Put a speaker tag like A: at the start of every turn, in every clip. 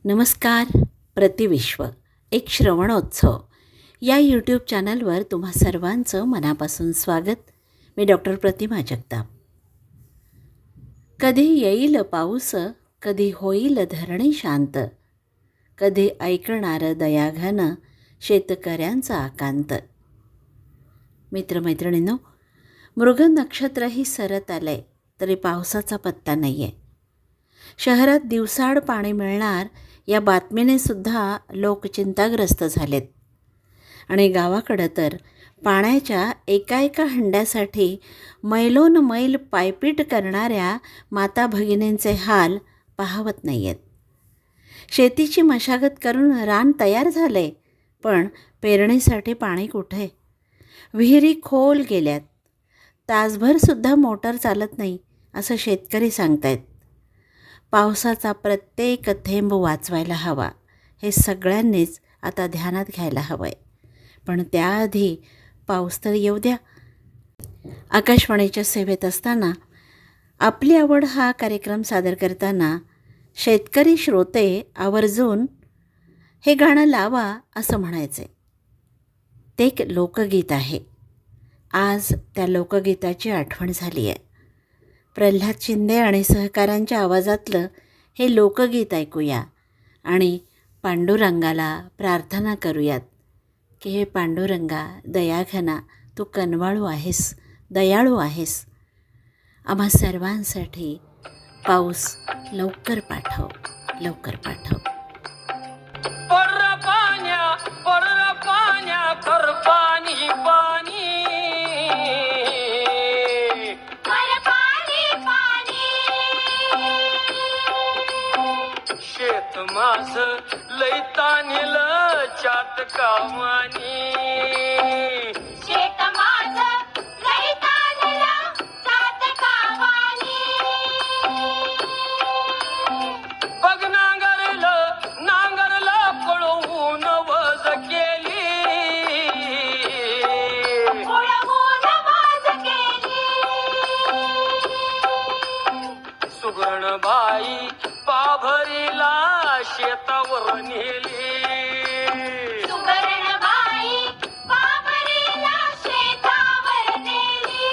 A: नमस्कार. प्रतिविश्व एक श्रवणोत्सव या यूट्यूब चॅनलवर तुम्हा सर्वांचं मनापासून स्वागत. मी डॉक्टर प्रतिमा जगताप. कधी येईल पाऊस, कधी होईल धरणी शांत, कधी ऐकणार दयाघन शेतकऱ्यांचा आकांत. मित्रमैत्रिणींनो, मृग नक्षत्रही सरत आलंय तरी पावसाचा पत्ता नाही आहे. शहरात दिवसाआड पाणी मिळणार या बातमीने सुद्धा लोक चिंताग्रस्त झालेत आणि गावाकडं तर पाण्याच्या एका एका हंड्यासाठी मैलोन मैल पायपीट करणाऱ्या माता भगिनींचे हाल पाहवत नाही आहेत. शेतीची मशागत करून रान तयार झाले, पण पेरणीसाठी पाणी कुठे? विहिरी खोल गेल्यात, तासभरसुद्धा मोटर चालत नाही असं शेतकरी सांगतायत. पावसाचा प्रत्येक थेंब वाचवायला हवा हे सगळ्यांनीच आता ध्यानात घ्यायला हवं आहे. पण त्याआधी पाऊस तर येऊ द्या. आकाशवाणीच्या सेवेत असताना आपली आवड हा कार्यक्रम सादर करताना शेतकरी श्रोते आवर्जून हे गाणं लावा असं म्हणायचे. ते एक लोकगीत आहे. आज त्या लोकगीताची आठवण झाली आहे. प्रल्हाद शिंदे आणि सहकाऱ्यांच्या आवाजातलं हे लोकगीत ऐकूया आणि पांडुरंगाला प्रार्थना करूयात की हे पांडुरंगा दयाघना, तू कनवाळू आहेस, दयाळू आहेस. आम्हा सर्वांसाठी पाऊस लवकर पाठव, लवकर पाठव.
B: कर पाणी पाणी शेत माझ लई तानेल चातकावानी. शेत माझ लई तानेल चातकावानी. बघ नांगरला पळवून वज केली. सुगरण बाई पाभरीला शेतावर नेली. सुगरण बाई पाभरीला शेतावर नेली.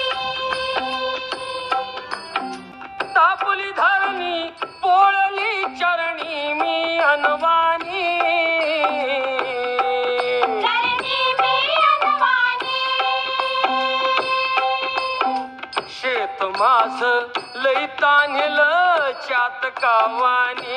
B: तापली धरणी पोळली चरणी मी अनवानी. शेत माझ लई तानेल चातकावानी.